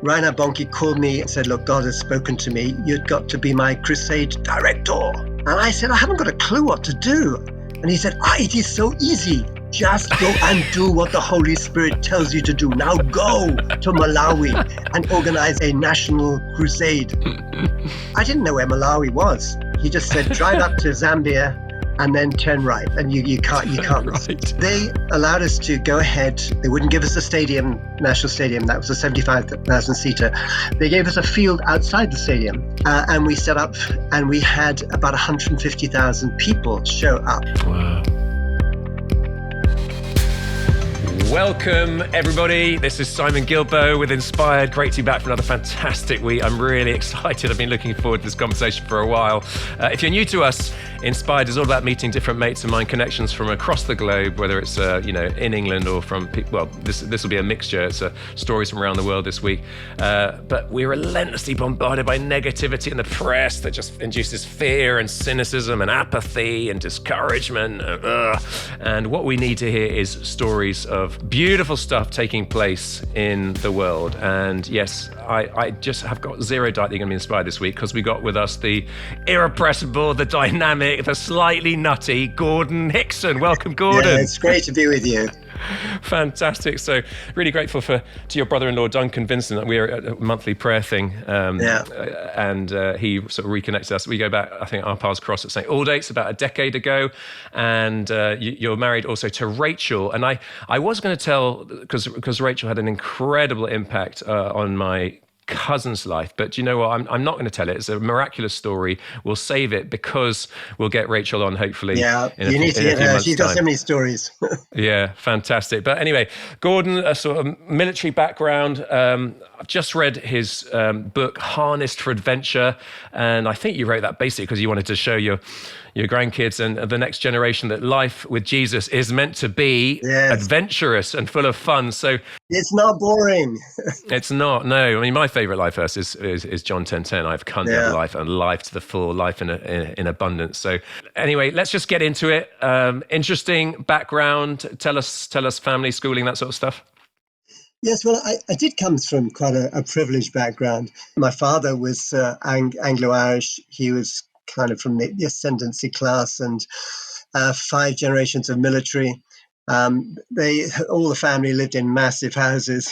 Reinhard Bonnke called me and said, look, God has spoken to me. You've got to be my crusade director. And I said, I haven't got a clue what to do. And he said, it is so easy. Just go and do what the Holy Spirit tells you to do. Now go to Malawi and organize a national crusade. I didn't know where Malawi was. He just said, drive up to Zambia and then turn right. And you can't miss. Right. They allowed us to go ahead. They wouldn't give us a stadium, national stadium. That was a 75,000 seater. They gave us a field outside the stadium. And we set up and we had about 150,000 people show up. Wow. Welcome, everybody. This is Simon Gilbo with Inspired. Great to be back for another fantastic week. I'm really excited. I've been looking forward to this conversation for a while. If you're new to us, Inspired is all about meeting different mates of mine, connections from across the globe, whether it's in England or from this will be a mixture. It's stories from around the world this week. But we're relentlessly bombarded by negativity in the press that just induces fear and cynicism and apathy and discouragement. And what we need to hear is stories of beautiful stuff taking place in the world. And yes, I just have got zero doubt that you're going to be inspired this week, because we got with us the irrepressible, the dynamic, the slightly nutty Gordon Hickson. Welcome, Gordon. Yeah, it's great to be with you. Fantastic. So really grateful to your brother-in-law, Duncan Vincent. We're at a monthly prayer thing. And he sort of reconnected us. We go back, I think our paths crossed at St. Aldate's about a decade ago. And you're married also to Rachel. And I was going to tell, because Rachel had an incredible impact on my cousin's life, but do you know what? I'm not going to tell it. It's a miraculous story. We'll save it because we'll get Rachel on, hopefully. Yeah, you need to get her. She's got so many stories. Yeah, fantastic. But anyway, Gordon, a sort of military background. I've just read his book, Harnessed for Adventure. And I think you wrote that basically because you wanted to show your grandkids and the next generation that life with Jesus is meant to be adventurous and full of fun. So it's not boring. It's not, no. I mean, my favorite life verse is John 10:10. I've come to have life and life to the full, life in abundance. So anyway, let's just get into it. Interesting background. Tell us family, schooling, that sort of stuff. Yes, well, I did come from quite a privileged background. My father was Anglo-Irish. He was kind of from the ascendancy class, and 5 generations of military. All the family lived in massive houses.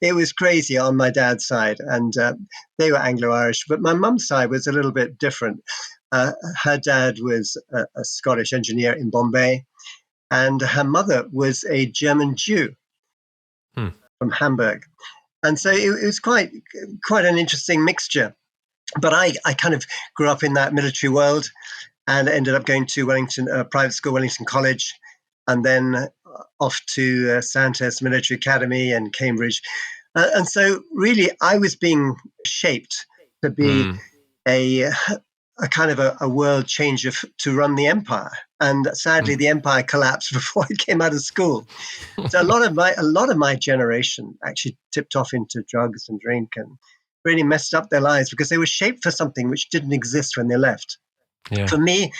It was crazy on my dad's side, and they were Anglo-Irish. But my mum's side was a little bit different. Her dad was a Scottish engineer in Bombay, and her mother was a German Jew from Hamburg. And so it was quite an interesting mixture. But I kind of grew up in that military world and ended up going to Wellington, private school, Wellington College, and then off to Sandhurst Military Academy and Cambridge. And so really I was being shaped to be a kind of a world changer to run the empire. And sadly, the empire collapsed before I came out of school. So a lot of my generation actually tipped off into drugs and drink and really messed up their lives because they were shaped for something which didn't exist when they left. Yeah. For me,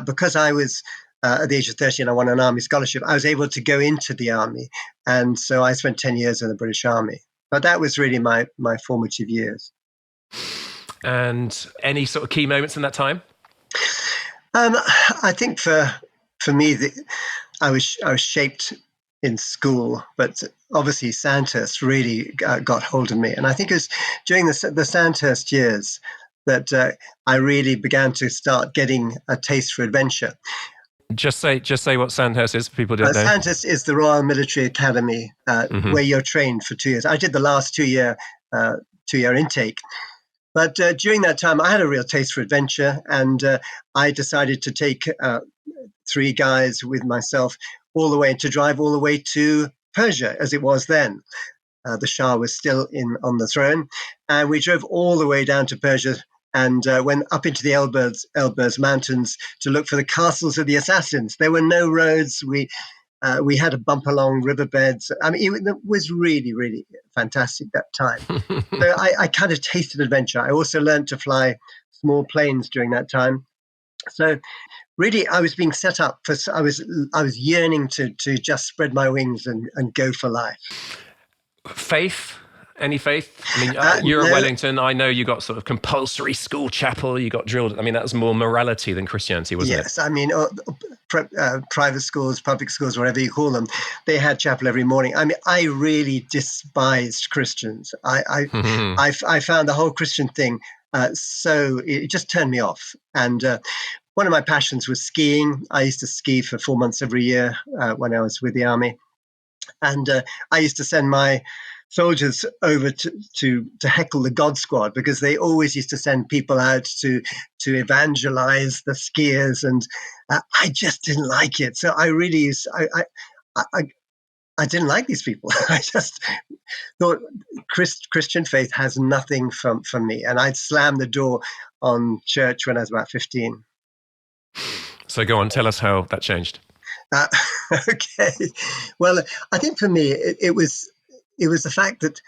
because I was at the age of 30 and I won an army scholarship, I was able to go into the army. And so I spent 10 years in the British Army. But that was really my formative years. And any sort of key moments in that time? I think for me, I was shaped in school, but obviously Sandhurst really got hold of me. And I think it was during the Sandhurst years that I really began to start getting a taste for adventure. Just say what Sandhurst is for people who don't know. Sandhurst is the Royal Military Academy where you're trained for 2 years. I did the last 2-year intake. But during that time, I had a real taste for adventure, and I decided to take 3 guys with myself to drive all the way to Persia, as it was then. The Shah was still on the throne, and we drove all the way down to Persia and went up into the Elburz Mountains to look for the castles of the assassins. There were no roads. We had to bump along riverbeds. I mean, it was really, really fantastic that time. So I kind of tasted adventure. I also learned to fly small planes during that time. So really, I was being set up for. I was yearning to just spread my wings and go for life. Faith Any faith? I mean, you're at No, Wellington. I know you got sort of compulsory school chapel. You got drilled. I mean, that was more morality than Christianity, wasn't it? yes, I mean, private schools, public schools, whatever you call them, they had chapel every morning. I mean, I really despised Christians. I found the whole Christian thing so it just turned me off. And one of my passions was skiing. I used to ski for 4 months every year when I was with the army. And I used to send my soldiers over to heckle the God Squad, because they always used to send people out to evangelize the skiers, and I just didn't like it. So I really used, I didn't like these people. I just thought Christian faith has nothing for me, and I'd slam the door on church when I was about 15. So go on, tell us how that changed. Uh, okay, well, I think for me it was the fact that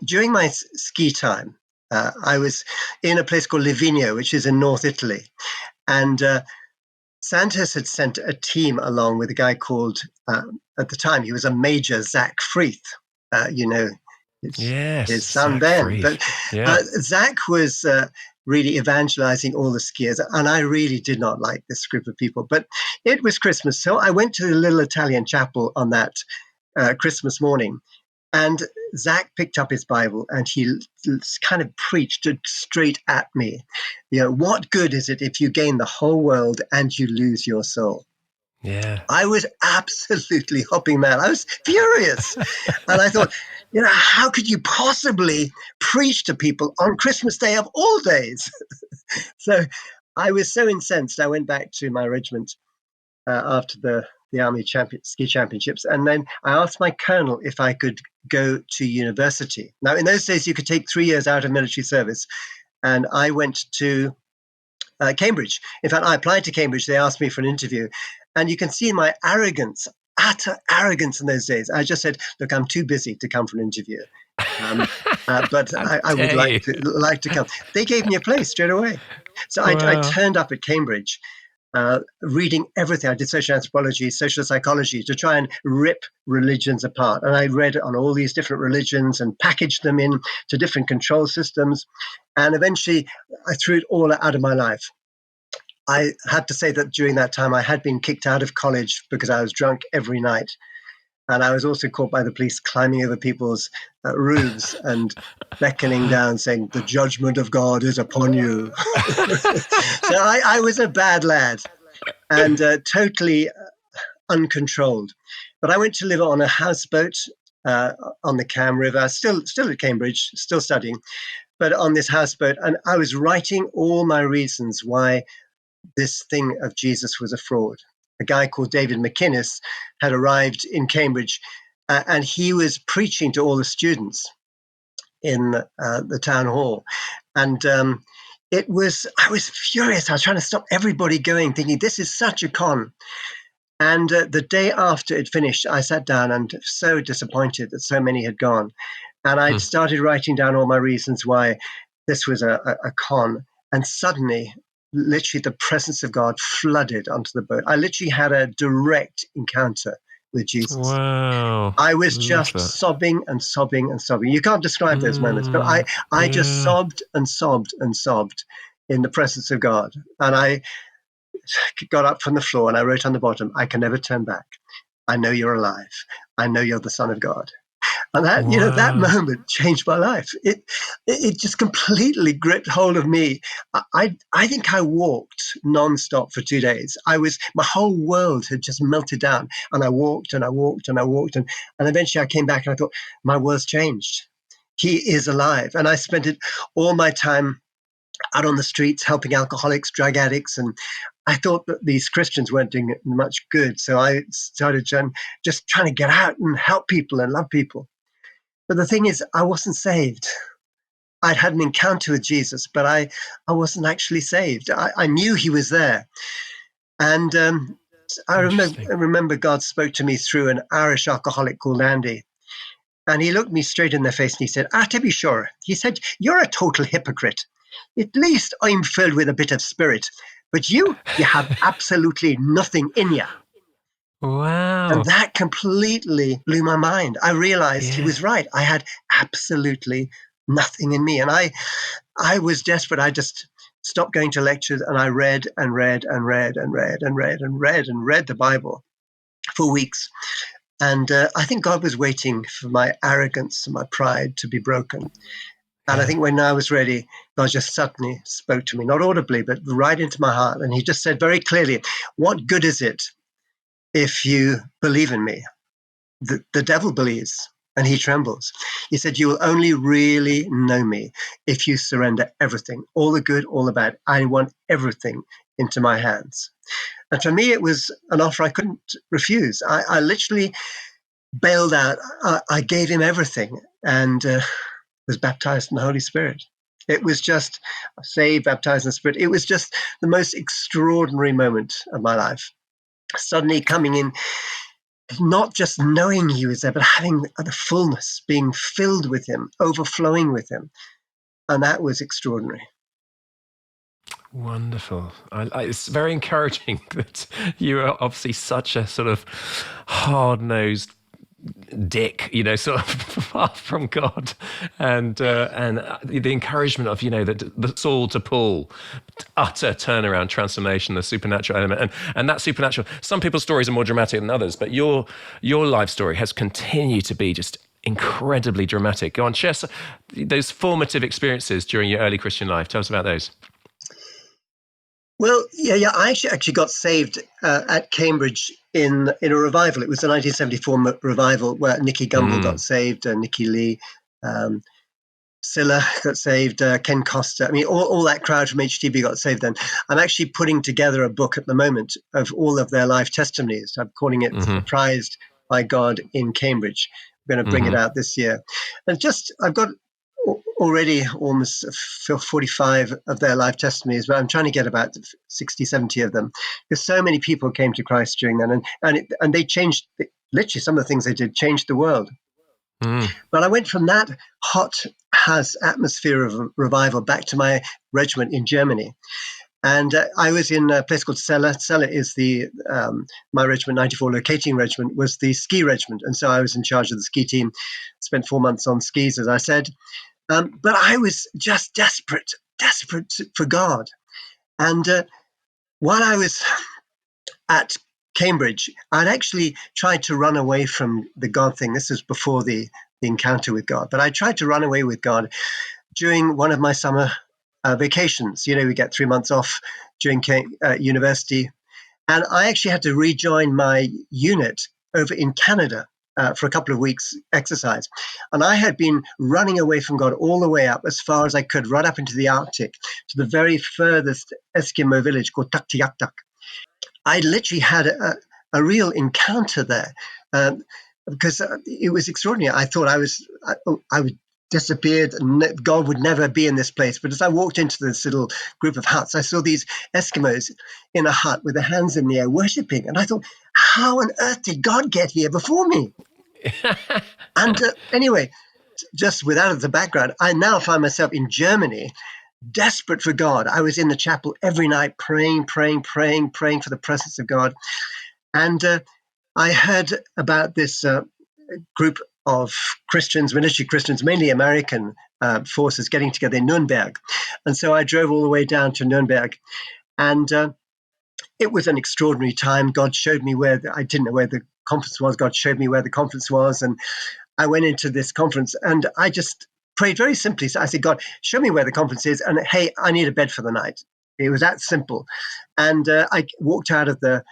during my ski time, I was in a place called Livigno, which is in North Italy, and Santos had sent a team along with a guy called, at the time, he was a Major, Zach Freeth. You know, Yes, his son Zach Ben. Freeth. But Yeah. Zach was really evangelizing all the skiers, and I really did not like this group of people. But it was Christmas, so I went to the little Italian chapel on that Christmas morning. And Zach picked up his Bible and he kind of preached it straight at me. You know, what good is it if you gain the whole world and you lose your soul? Yeah. I was absolutely hopping mad. I was furious. And I thought, you know, how could you possibly preach to people on Christmas Day of all days? So I was so incensed. I went back to my regiment after the Army ski championships. And then I asked my colonel if I could go to university. Now, in those days, you could take 3 years out of military service. And I went to Cambridge. In fact, I applied to Cambridge. They asked me for an interview. And you can see my arrogance, utter arrogance in those days. I just said, look, I'm too busy to come for an interview. But I would like to come. They gave me a place straight away. So I turned up at Cambridge, reading everything. I did social anthropology, social psychology, to try and rip religions apart. And I read on all these different religions and packaged them in to different control systems. And eventually I threw it all out of my life. I had to say that during that time I had been kicked out of college because I was drunk every night. And I was also caught by the police climbing over people's roofs and beckoning down, saying, the judgment of God is upon you. So I was a bad lad and totally uncontrolled. But I went to live on a houseboat on the Cam River, still at Cambridge, still studying, but on this houseboat. And I was writing all my reasons why this thing of Jesus was a fraud. A guy called David McInnes had arrived in Cambridge, and he was preaching to all the students in the town hall. And I was furious. I was trying to stop everybody going, thinking, this is such a con. And the day after it finished, I sat down and so disappointed that so many had gone. And I'd started writing down all my reasons why this was a con. And suddenly, literally, the presence of God flooded onto the boat. I literally had a direct encounter with Jesus. Wow. I was just sobbing and sobbing and sobbing. You can't describe those moments, but I just sobbed and sobbed and sobbed in the presence of God. And I got up from the floor and I wrote on the bottom, I can never turn back. I know you're alive. I know you're the Son of God. And that, you know, that moment changed my life. It just completely gripped hold of me. I think I walked nonstop for 2 days. My whole world had just melted down, and I walked and I walked and I walked, and eventually I came back and I thought, my world's changed. He is alive. And I spent all my time out on the streets helping alcoholics, drug addicts, and I thought that these Christians weren't doing much good. So I started just trying to get out and help people and love people. But the thing is, I wasn't saved. I'd had an encounter with Jesus, but I wasn't actually saved. I knew he was there. And I remember God spoke to me through an Irish alcoholic called Andy. And he looked me straight in the face and he said, to be sure, he said, you're a total hypocrite. At least I'm filled with a bit of spirit. But you have absolutely nothing in you. Wow. And that completely blew my mind. I realized he Yeah. was right. I had absolutely nothing in me. And I was desperate. I just stopped going to lectures and I read and read and read and read and read and read and read the Bible for weeks. And I think God was waiting for my arrogance and my pride to be broken. And I Yeah. think when I was ready, God just suddenly spoke to me, not audibly, but right into my heart. And he just said very clearly, what good is it if you believe in me? The devil believes and he trembles. He said, you will only really know me if you surrender everything, all the good, all the bad. I want everything into my hands. And for me, it was an offer I couldn't refuse. I literally bailed out. I gave him everything and was baptized in the Holy Spirit. It was just saved, baptized in the Spirit. It was just the most extraordinary moment of my life. Suddenly coming in, not just knowing he was there, but having the fullness, being filled with him, overflowing with him. And that was extraordinary. Wonderful. It's very encouraging that you are obviously such a sort of hard-nosed dick, sort of far from God, and the encouragement of the Saul to Paul, utter turnaround, transformation, the supernatural element, and that supernatural. Some people's stories are more dramatic than others, but your life story has continued to be just incredibly dramatic. Go on, share those formative experiences during your early Christian life. Tell us about those. Well, yeah. I actually got saved at Cambridge in a revival. It was the 1974 revival where Nicky Gumbel got saved, Nicky Lee, Scylla got saved, Ken Costa. I mean, all that crowd from HTB got saved then. I'm actually putting together a book at the moment of all of their life testimonies. I'm calling it Surprised by God in Cambridge. I'm going to bring it out this year. And I've got already almost 45 of their life testimonies, but I'm trying to get about 60, 70 of them because so many people came to Christ during that. And they changed, literally some of the things they did changed the world. But I went from that hot house atmosphere of revival back to my regiment in Germany. And I was in a place called Celle. Celle is my regiment, 94 locating regiment, was the ski regiment. And so I was in charge of the ski team, spent 4 months on skis, as I said. But I was just desperate for God. And while I was at Cambridge, I'd actually tried to run away from the God thing. This was before the encounter with God. But I tried to run away with God during one of my summer vacations. We get 3 months off during university. And I actually had to rejoin my unit over in Canada for a couple of weeks exercise. And I had been running away from God all the way up as far as I could, right up into the Arctic, to the very furthest Eskimo village called Tuktoyaktuk. I literally had a real encounter there because it was extraordinary. I thought I would disappeared and God would never be in this place. But as I walked into this little group of huts, I saw these Eskimos in a hut with their hands in the air worshiping. And I thought, how on earth did God get here before me? And anyway, just without the background, I now find myself in Germany, desperate for God. I was in the chapel every night praying for the presence of God. And I heard about this group of Christians, military Christians, mainly American forces, getting together in Nuremberg. And so I drove all the way down to Nuremberg. And it was an extraordinary time. God showed me I didn't know where the conference was. God showed me where the conference was. And I went into this conference and I just prayed very simply. So I said, God, show me where the conference is. And hey, I need a bed for the night. It was that simple. And I walked out of the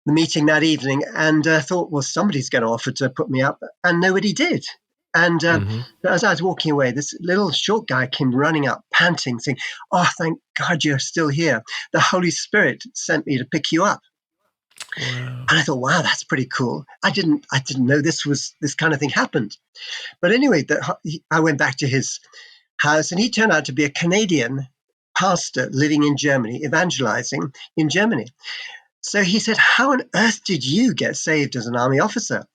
meeting that evening and thought, well, somebody's going to offer to put me up. And nobody did. And as I was walking away, this little short guy came running up, panting, saying, oh, thank God you're still here. The Holy Spirit sent me to pick you up. Wow. And I thought, wow, that's pretty cool. I didn't know this kind of thing happened. But anyway, I went back to his house and he turned out to be a Canadian pastor living in Germany, evangelizing in Germany. So he said, how on earth did you get saved as an army officer?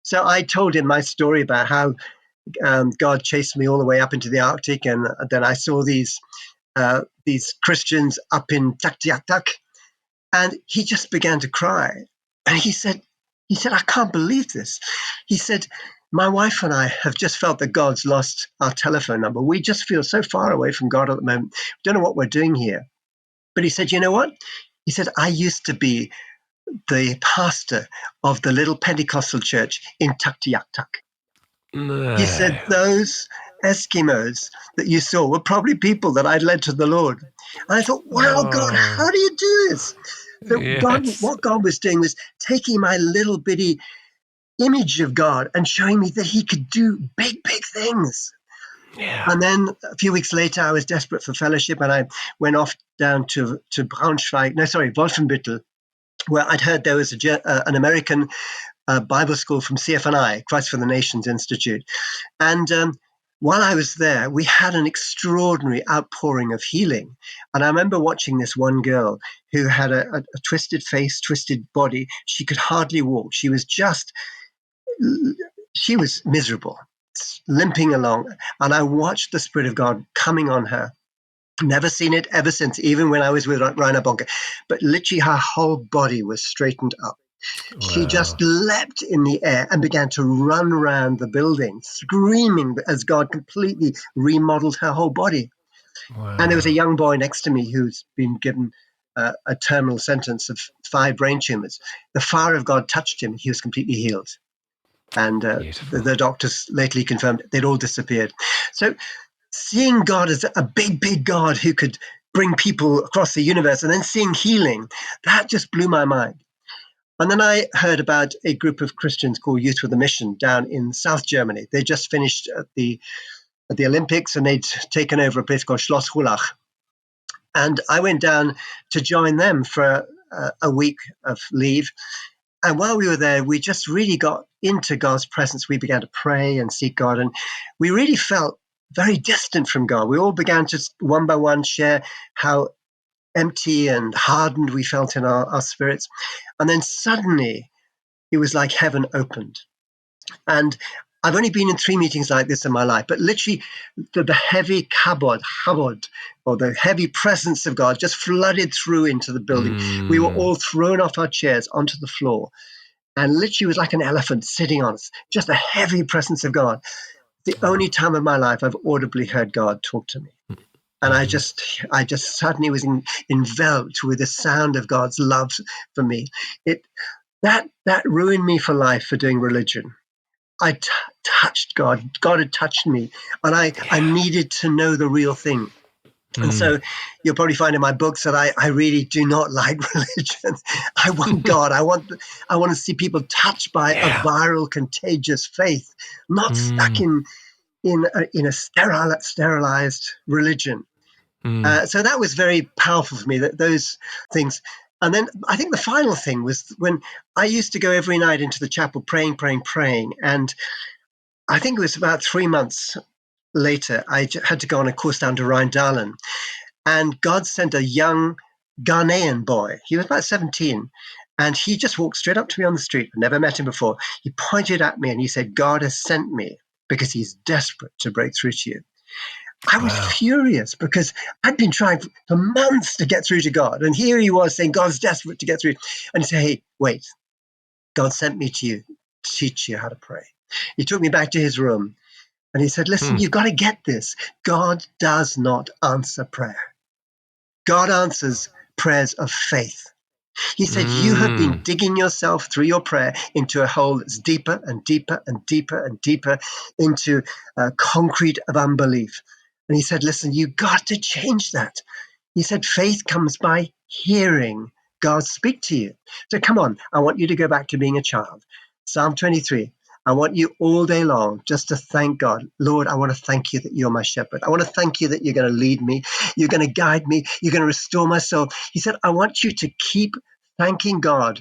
So I told him my story about how God chased me all the way up into the Arctic. And then I saw these Christians up in Tuktoyaktuk. And he just began to cry. And he said, He said, I can't believe this. He said, my wife and I have just felt that God's lost our telephone number. We just feel so far away from God at the moment. We don't know what we're doing here. But he said, you know what? He said, I used to be the pastor of the little Pentecostal church in Tuktoyaktuk. He said, No. those Eskimos that you saw were probably people that I'd led to the Lord. And I thought, wow, God, Oh, how do you do this? So yes. what God was doing was taking my little bitty image of God and showing me that he could do big, big things. Yeah. And then a few weeks later, I was desperate for fellowship and I went off down to Wolfenbüttel, where I'd heard there was an American Bible school from CFNI, Christ for the Nations Institute. And while I was there, we had an extraordinary outpouring of healing. And I remember watching this one girl who had a twisted face, twisted body. She could hardly walk. She was miserable, limping along. And I watched the Spirit of God coming on her. Never seen it ever since, even when I was with Rainer Bonke. But literally her whole body was straightened up. She Wow. just leapt in the air and began to run around the building, screaming as God completely remodeled her whole body. And there was a Wow. young boy next to me who's been given a terminal sentence of 5 brain tumors. The fire of God touched him. He was completely healed. And Beautiful. the doctors lately confirmed they'd all disappeared. So seeing God as a big, big God who could bring people across the universe and then seeing healing, that just blew my mind. And then I heard about a group of Christians called Youth with a Mission down in South Germany. They just finished at the Olympics and they'd taken over a place called Schloss Hulach. And I went down to join them for a week of leave. And while we were there, we just really got into God's presence. We began to pray and seek God. And we really felt very distant from God. We all began to one by one share how empty and hardened we felt in our spirits. And then suddenly it was like heaven opened. And I've only been in 3 meetings like this in my life, but literally the heavy kabod, or the heavy presence of God just flooded through into the building. We were all thrown off our chairs onto the floor and literally was like an elephant sitting on us, just a heavy presence of God. The only time of my life I've audibly heard God talk to me. And I just suddenly was enveloped with the sound of God's love for me. That ruined me for life for doing religion. I touched God. God had touched me, and I Yeah. needed to know the real thing. And so you'll probably find in my books that I really do not like religion. I want God. I want to see people touched by a Yeah. viral, contagious faith, not stuck in a sterilized religion. So that was very powerful for me, those things. And then I think the final thing was when I used to go every night into the chapel praying, praying, praying. And I think it was about 3 months later, I had to go on a course down to Rheindahlem. And God sent a young Ghanaian boy. He was about 17. And he just walked straight up to me on the street. I'd never met him before. He pointed at me and he said, God has sent me because he's desperate to break through to you. I was Wow. furious because I'd been trying for months to get through to God. And here he was saying, God's desperate to get through. And he said, hey, wait, God sent me to you to teach you how to pray. He took me back to his room and he said, listen, you've got to get this. God does not answer prayer. God answers prayers of faith. He said, you have been digging yourself through your prayer into a hole that's deeper and deeper and deeper and deeper into concrete of unbelief. And he said, listen, you got to change that. He said, faith comes by hearing God speak to you. So come on, I want you to go back to being a child. Psalm 23. I want you all day long just to thank God. Lord, I want to thank you that you're my shepherd. I want to thank you that you're going to lead me. You're going to guide me. You're going to restore my soul. He said, I want you to keep thanking God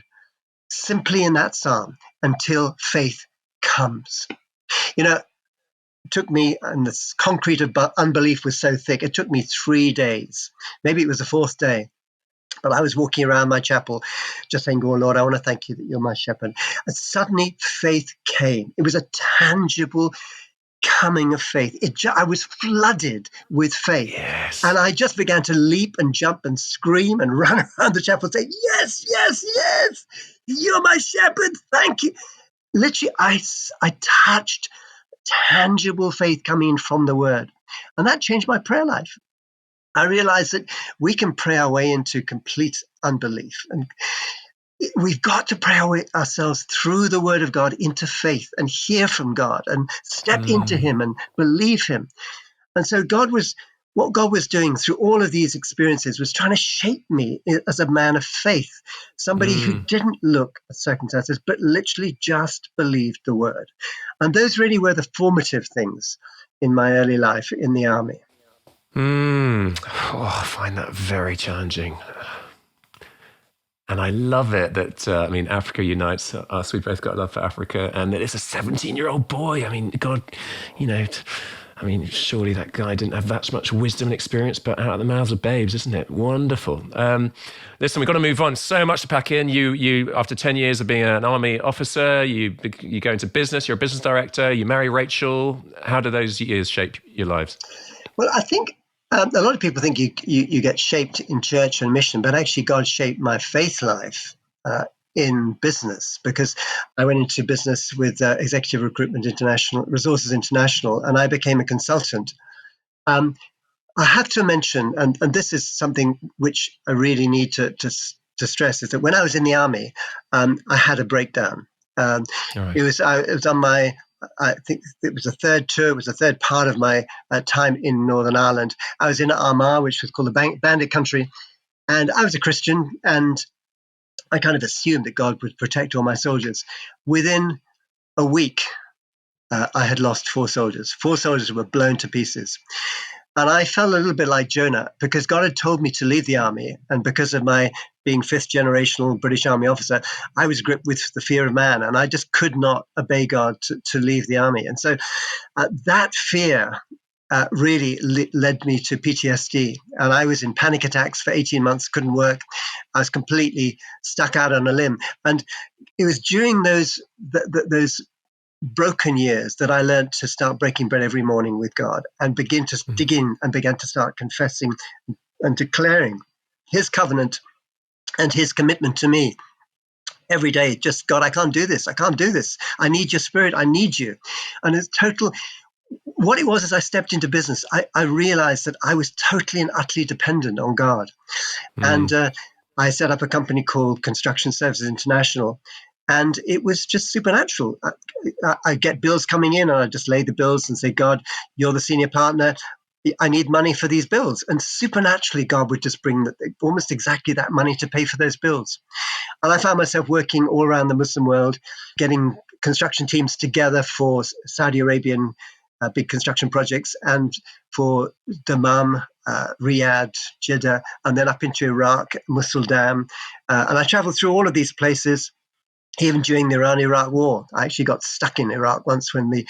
simply in that psalm until faith comes. You know, it took me, and this concrete of unbelief was so thick, it took me 3 days. Maybe it was the 4th day. But I was walking around my chapel just saying, oh, Lord, I want to thank you that you're my shepherd. And suddenly faith came. It was a tangible coming of faith. I was flooded with faith. Yes. And I just began to leap and jump and scream and run around the chapel saying, yes, yes, yes. You're my shepherd. Thank you. Literally, I touched tangible faith coming in from the word. And that changed my prayer life. I realized that we can pray our way into complete unbelief. And we've got to pray ourselves through the word of God into faith and hear from God and step into him and believe him. And so what God was doing through all of these experiences was trying to shape me as a man of faith, somebody who didn't look at circumstances, but literally just believed the word. And those really were the formative things in my early life in the army. Oh, I find that very challenging. And I love it that, Africa unites us. We've both got love for Africa. And that it's a 17-year-old boy. I mean, God, surely that guy didn't have that much wisdom and experience, but out of the mouths of babes, isn't it? Wonderful. Listen, we've got to move on. So much to pack in. You after 10 years of being an army officer, you go into business. You're a business director. You marry Rachel. How do those years shape your lives? Well, I think a lot of people think you get shaped in church and mission, but actually God shaped my faith life in business, because I went into business with Executive Recruitment International, Resources International, and I became a consultant. I have to mention, and this is something which I really need to stress, is that when I was in the army, I had a breakdown. Right. It was on my, I think it was the third tour. It was the third part of my time in Northern Ireland. I was in Armagh, which was called the Bandit Country, and I was a Christian, and I kind of assumed that God would protect all my soldiers. Within a week, I had lost 4 soldiers. 4 soldiers were blown to pieces. And I felt a little bit like Jonah, because God had told me to leave the army. And because of my being 5th generational British Army officer, I was gripped with the fear of man. And I just could not obey God to leave the army. And so that fear really led me to PTSD. And I was in panic attacks for 18 months, couldn't work. I was completely stuck out on a limb. And it was during those broken years that I learned to start breaking bread every morning with God and begin to dig in and began to start confessing and declaring his covenant and his commitment to me every day. Just, God, I can't do this. I can't do this. I need your spirit. I need you. And it's total. What it was, as I stepped into business, I realized that I was totally and utterly dependent on God. And I set up a company called Construction Services International. And it was just supernatural. I get bills coming in, and I just lay the bills and say, God, you're the senior partner. I need money for these bills. And supernaturally, God would just bring almost exactly that money to pay for those bills. And I found myself working all around the Muslim world, getting construction teams together for Saudi Arabian big construction projects, and for Dammam, Riyadh, Jeddah, and then up into Iraq, Mosul Dam. And I traveled through all of these places. Even during the Iran-Iraq war, I actually got stuck in Iraq once when the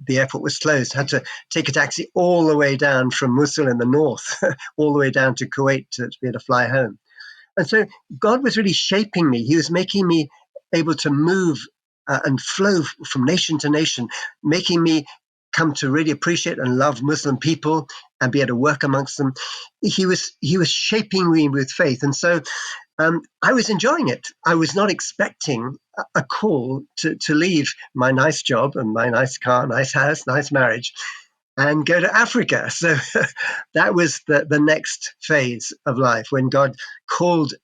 airport was closed. I had to take a taxi all the way down from Mosul in the north, all the way down to Kuwait to be able to fly home. And so God was really shaping me. He was making me able to move and flow from nation to nation, making me come to really appreciate and love Muslim people and be able to work amongst them. He was shaping me with faith. And so I was enjoying it. I was not expecting a call to leave my nice job and my nice car, nice house, nice marriage, and go to Africa. So that was the next phase of life, when God called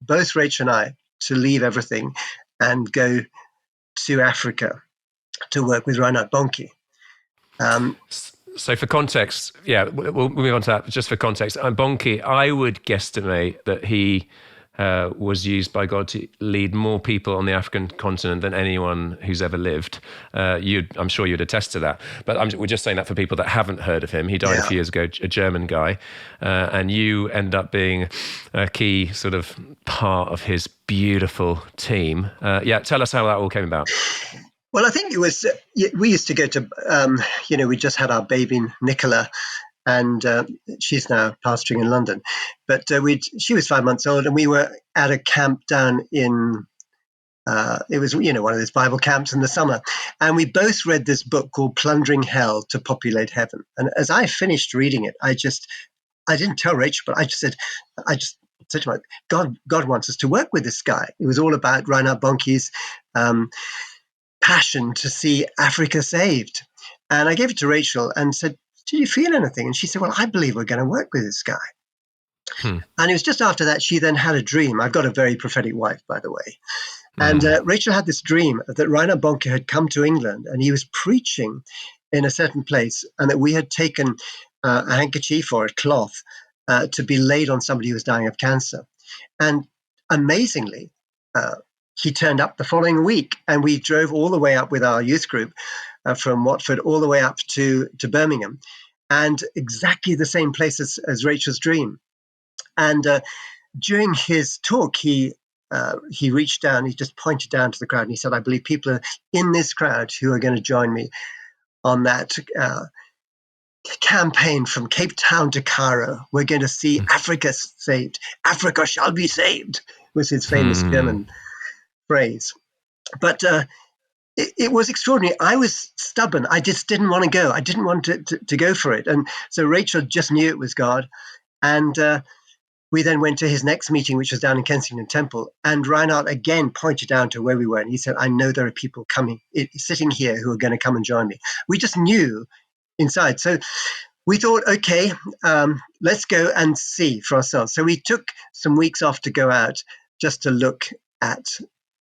both Rachel and I to leave everything and go to Africa to work with Reinhard Bonnke. So for context, we'll move on to that. But just for context, Bonnke, I would guesstimate that he was used by God to lead more people on the African continent than anyone who's ever lived. I'm sure you'd attest to that. But we're just saying that for people that haven't heard of him. He died a few years ago, a German guy. And you end up being a key sort of part of his beautiful team. Tell us how that all came about. Well, I think it was, we used to go to, we just had our baby, Nicola, and she's now pastoring in London. But she was 5 months old, and we were at a camp down in, it was, one of those Bible camps in the summer. And we both read this book called Plundering Hell to Populate Heaven. And as I finished reading it, I didn't tell Rachel, but I just said, said to myself, God wants us to work with this guy. It was all about Reinhard Bonnke's passion to see Africa saved. And I gave it to Rachel and said, "Do you feel anything?" And she said, "Well, I believe we're going to work with this guy." And it was just after that she then had a dream. I've got a very prophetic wife, by the way. And Rachel had this dream that Reinhard Bonnke had come to England and he was preaching in a certain place, and that we had taken a handkerchief or a cloth to be laid on somebody who was dying of cancer. And amazingly, he turned up the following week, and we drove all the way up with our youth group from Watford all the way up to Birmingham, and exactly the same place as Rachel's dream. And during his talk, he reached down, he just pointed down to the crowd, and he said, "I believe people are in this crowd who are going to join me on that campaign from Cape Town to Cairo. We're going to see Africa saved. Africa shall be saved," was his famous German phrase. But it was extraordinary. I was stubborn. I just didn't want to go. I didn't want to go for it. And so Rachel just knew it was God. And we then went to his next meeting, which was down in Kensington Temple. And Reinhard again pointed down to where we were. And he said, "I know there are people coming, sitting here who are going to come and join me." We just knew inside. So we thought, okay, let's go and see for ourselves. So we took some weeks off to go out just to look at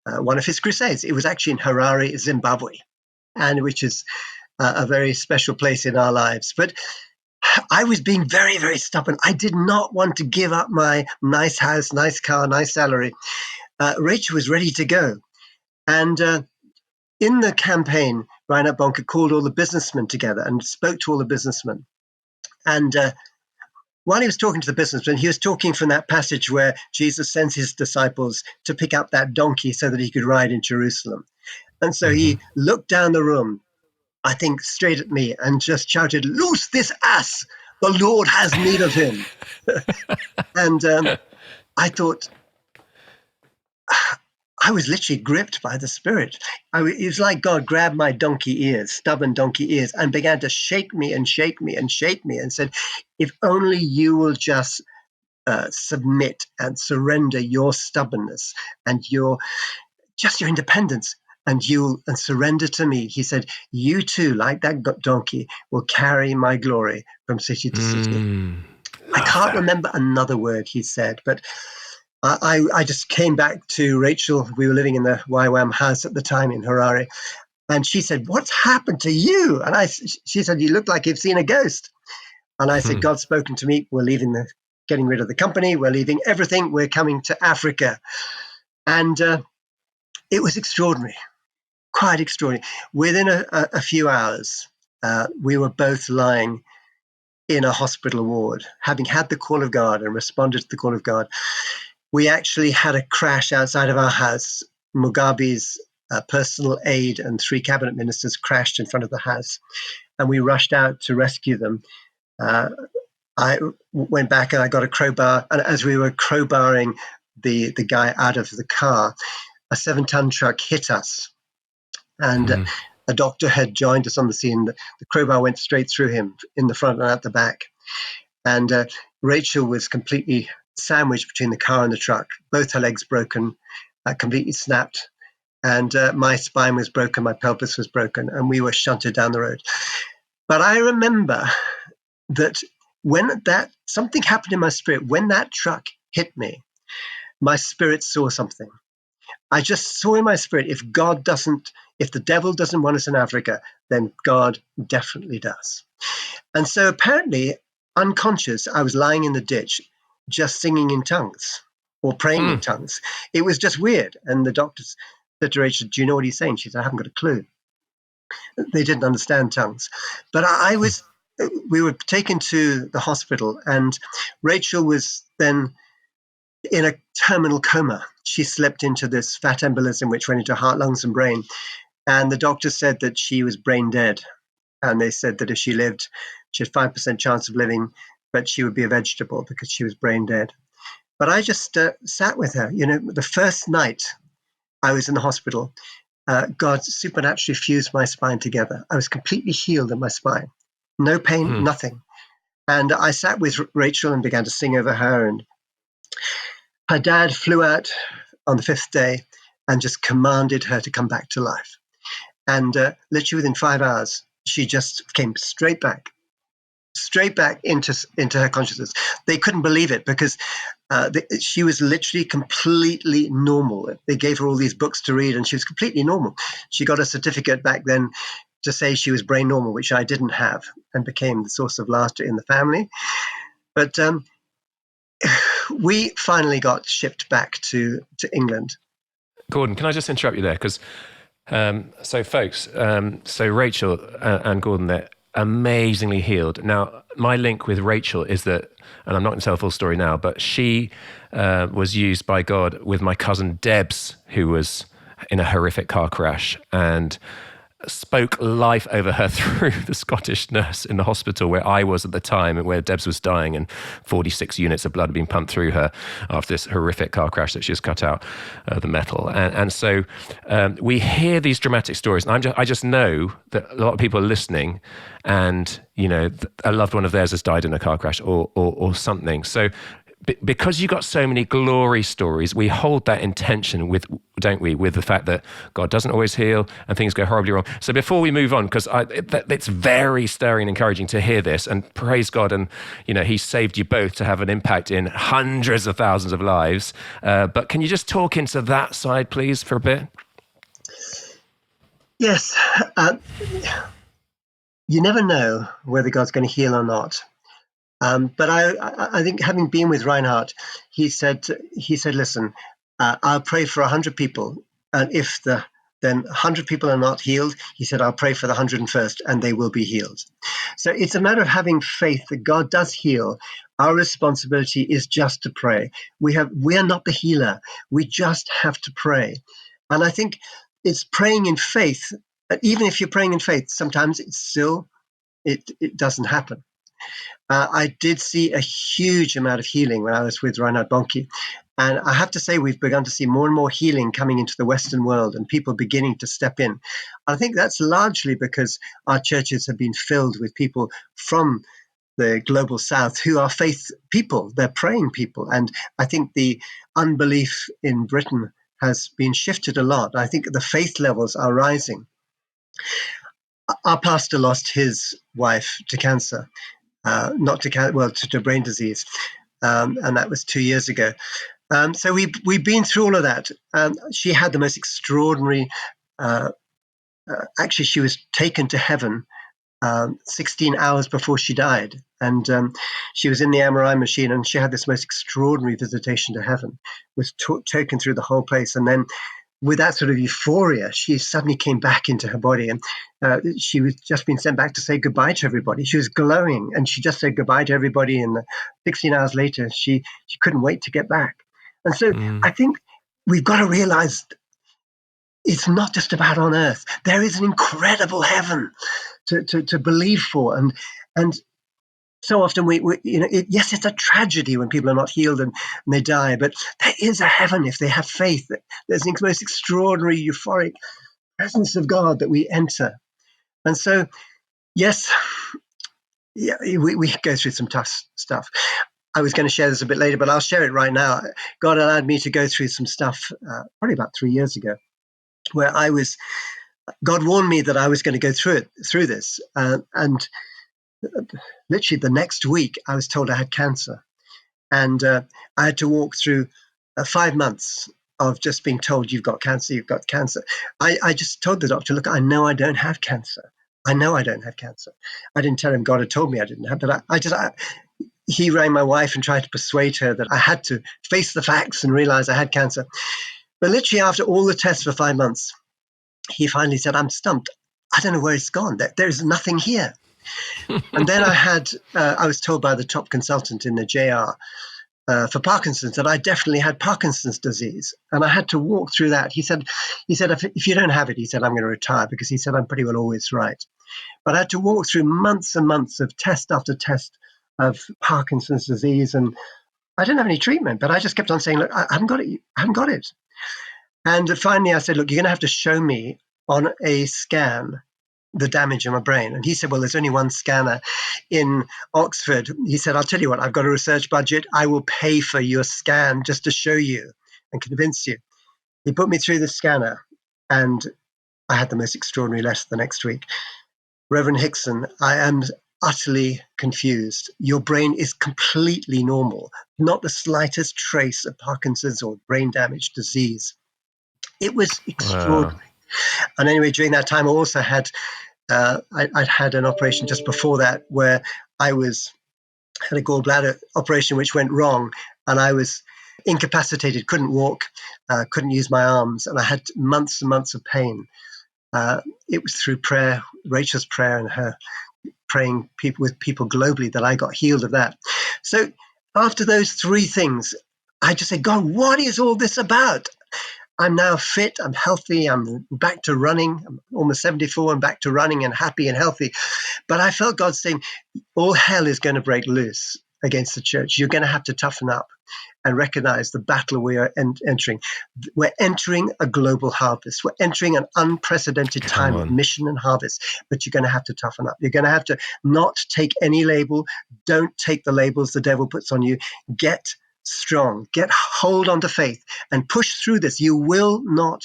one of his crusades. It was actually in Harare, Zimbabwe, and which is a very special place in our lives. But I was being very, very stubborn. I did not want to give up my nice house, nice car, nice salary. Rachel was ready to go. And in the campaign, Reinhard Bonnke called all the businessmen together and spoke to all the businessmen. And while he was talking to the businessmen, he was talking from that passage where Jesus sends his disciples to pick up that donkey so that he could ride in Jerusalem. And so he looked down the room, I think straight at me, and just shouted, "Loose this ass! The Lord has need of him." And I thought, I was literally gripped by the Spirit. It was like God grabbed my donkey ears, stubborn donkey ears, and began to shake me and shake me and shake me and said, "If only you will just submit and surrender your stubbornness and your independence, and surrender to me," he said, "you too, like that donkey, will carry my glory from city to city." I can't remember another word he said, but I just came back to Rachel. We were living in the YWAM house at the time in Harare. And she said, "What's happened to you?" And she said, "You look like you've seen a ghost." And I said, "God's spoken to me. We're getting rid of the company. We're leaving everything. We're coming to Africa." And it was extraordinary, quite extraordinary. Within a few hours, we were both lying in a hospital ward, having had the call of God and responded to the call of God. We actually had a crash outside of our house. Mugabe's personal aide and 3 cabinet ministers crashed in front of the house, and we rushed out to rescue them. I went back and I got a crowbar, and as we were crowbarring the guy out of the car, a 7-ton truck hit us, and a doctor had joined us on the scene. The crowbar went straight through him in the front and out the back, and Rachel was completely sandwiched between the car and the truck, both her legs broken, completely snapped, and my spine was broken, my pelvis was broken, and we were shunted down the road. But I remember that when something happened in my spirit, when that truck hit me, my spirit saw something. I just saw in my spirit, if the devil doesn't want us in Africa, then God definitely does. And so apparently, unconscious, I was lying in the ditch, just singing in tongues or praying in tongues. It was just weird. And the doctors said to Rachel, "Do you know what he's saying?" She said, "I haven't got a clue." They didn't understand tongues. But we were taken to the hospital, and Rachel was then in a terminal coma. She slipped into this fat embolism, which went into heart, lungs, and brain. And the doctor said that she was brain dead. And they said that if she lived, she had 5% chance of living, but she would be a vegetable because she was brain dead. But I just sat with her. The first night I was in the hospital, God supernaturally fused my spine together. I was completely healed in my spine. No pain, nothing. And I sat with Rachel and began to sing over her. And her dad flew out on the 5th day and just commanded her to come back to life. And literally within 5 hours, she just came straight back into her consciousness. They couldn't believe it because she was literally completely normal. They gave her all these books to read, and she was completely normal. She got a certificate back then to say she was brain normal, which I didn't have, and became the source of laughter in the family. But we finally got shipped back to England. Gordon, can I just interrupt you there? Because so folks, so Rachel and Gordon, they're amazingly healed. Now, my link with Rachel is that, and I'm not going to tell the full story now, but she was used by God with my cousin Debs, who was in a horrific car crash, and spoke life over her through the Scottish nurse in the hospital where I was at the time, and where Debs was dying, and 46 units of blood had been pumped through her after this horrific car crash that she has cut out the metal. And so we hear these dramatic stories, and I just know that a lot of people are listening, and a loved one of theirs has died in a car crash or something. So because you got so many glory stories, we hold that in tension don't we, with the fact that God doesn't always heal and things go horribly wrong. So before we move on, because it's very stirring and encouraging to hear this, and praise God, and He saved you both to have an impact in hundreds of thousands of lives. But can you just talk into that side, please, for a bit? Yes. You never know whether God's going to heal or not. But I think, having been with Reinhard, he said, listen, I'll pray for 100 people. And if then 100 people are not healed, he said, I'll pray for the 101st and they will be healed. So it's a matter of having faith that God does heal. Our responsibility is just to pray. We are not the healer. We just have to pray. And I think it's praying in faith. Even if you're praying in faith, sometimes it doesn't happen. I did see a huge amount of healing when I was with Reinhard Bonnke. And I have to say, we've begun to see more and more healing coming into the Western world, and people beginning to step in. I think that's largely because our churches have been filled with people from the global South who are faith people. They're praying people. And I think the unbelief in Britain has been shifted a lot. I think the faith levels are rising. Our pastor lost his wife to cancer. To brain disease, and that was 2 years ago. So we've been through all of that. She had the most extraordinary. Actually, she was taken to heaven 16 hours before she died, and she was in the MRI machine, and she had this most extraordinary visitation to heaven. Was taken through the whole place, and then, with that sort of euphoria, she suddenly came back into her body, and she was just been sent back to say goodbye to everybody. She was glowing, and she just said goodbye to everybody. And 16 hours later, she couldn't wait to get back. And so I think we've got to realize it's not just about on earth. There is an incredible heaven to believe for, and so often yes, it's a tragedy when people are not healed and they die, but there is a heaven if they have faith. There's the most extraordinary euphoric presence of God that we enter. And so, yes, yeah, we go through some tough stuff. I was going to share this a bit later, but I'll share it right now. God allowed me to go through some stuff probably about 3 years ago, where God warned me that I was going to go through this, and literally the next week, I was told I had cancer. And I had to walk through 5 months of just being told, you've got cancer, you've got cancer. I just told the doctor, look, I know I don't have cancer. I know I don't have cancer. I didn't tell him God had told me I didn't have, but he rang my wife and tried to persuade her that I had to face the facts and realize I had cancer. But literally after all the tests for 5 months, he finally said, I'm stumped. I don't know where it's gone. There's nothing here. And then I was told by the top consultant in the JR for Parkinson's that I definitely had Parkinson's disease. And I had to walk through that. He said, if you don't have it, he said, I'm going to retire, because he said, I'm pretty well always right. But I had to walk through months and months of test after test of Parkinson's disease. And I didn't have any treatment, but I just kept on saying, look, I haven't got it. I haven't got it. And finally I said, look, you're going to have to show me on a scan the damage in my brain. And he said, well, there's only one scanner in Oxford. He said, I'll tell you what, I've got a research budget. I will pay for your scan just to show you and convince you. He put me through the scanner, and I had the most extraordinary letter the next week. Reverend Hickson, I am utterly confused. Your brain is completely normal, not the slightest trace of Parkinson's or brain damage disease. It was extraordinary. Wow. And anyway, during that time, I also had I'd had an operation just before that where I had a gallbladder operation which went wrong, and I was incapacitated, couldn't walk, couldn't use my arms, and I had months and months of pain. It was through prayer, Rachel's prayer, and her praying with people globally that I got healed of that. So after those three things, I just said, God, what is all this about? I'm now fit, I'm healthy, I'm back to running. I'm almost 74, I'm back to running and happy and healthy. But I felt God saying, all hell is going to break loose against the church. You're going to have to toughen up and recognize the battle we are entering. We're entering a global harvest. We're entering an unprecedented time of mission and harvest, but you're going to have to toughen up. You're going to have to not take any label. Don't take the labels the devil puts on you. Get strong, get hold onto faith and push through this. You will not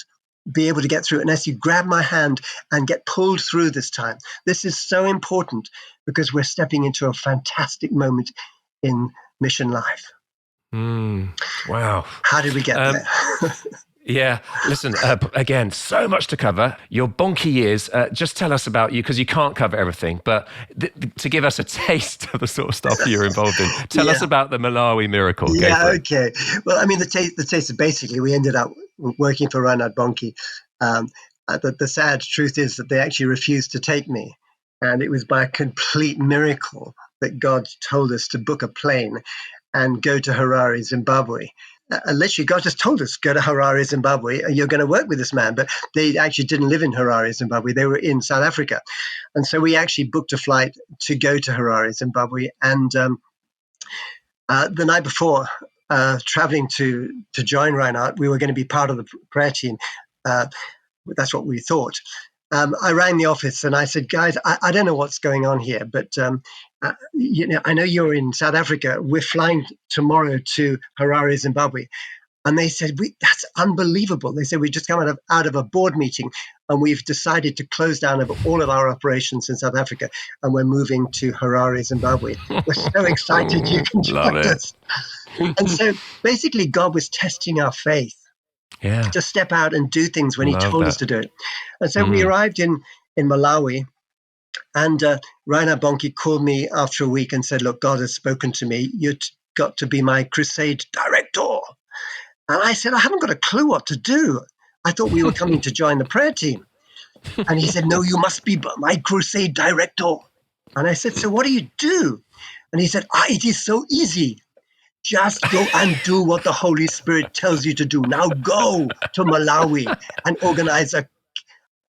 be able to get through it unless you grab my hand and get pulled through this time. This is so important because we're stepping into a fantastic moment in mission life. Wow. How did we get there? Yeah. Listen, again, so much to cover. Your bonky years. Just tell us about you, because you can't cover everything, but to give us a taste of the sort of stuff you're involved in, tell us about the Malawi miracle. Yeah, okay. Well, I mean, the taste is basically we ended up working for Reinhard Bonnke. The sad truth is that they actually refused to take me. And it was by a complete miracle that God told us to book a plane and go to Harare, Zimbabwe. Literally, God just told us, go to Harare, Zimbabwe, and you're going to work with this man. But they actually didn't live in Harare, Zimbabwe. They were in South Africa. And so we actually booked a flight to go to Harare, Zimbabwe. And the night before, traveling to join Reinhard, we were going to be part of the prayer team. That's what we thought. I rang the office and I said, guys, I don't know what's going on here, but I know you're in South Africa. We're flying tomorrow to Harare, Zimbabwe. And they said, that's unbelievable. They said, we just come out of a board meeting and we've decided to close down all of our operations in South Africa and we're moving to Harare, Zimbabwe. We're so excited you can join us. And so basically God was testing our faith to step out and do things when he told us to do it. And so we arrived in Malawi, and Reinhard Bonnke called me after a week and said, look, God has spoken to me. You've got to be my crusade director. And I said, I haven't got a clue what to do. I thought we were coming to join the prayer team. And he said, no, you must be my crusade director. And I said, so what do you do? And he said, it is so easy. Just go and do what the Holy Spirit tells you to do. Now go to Malawi and organize a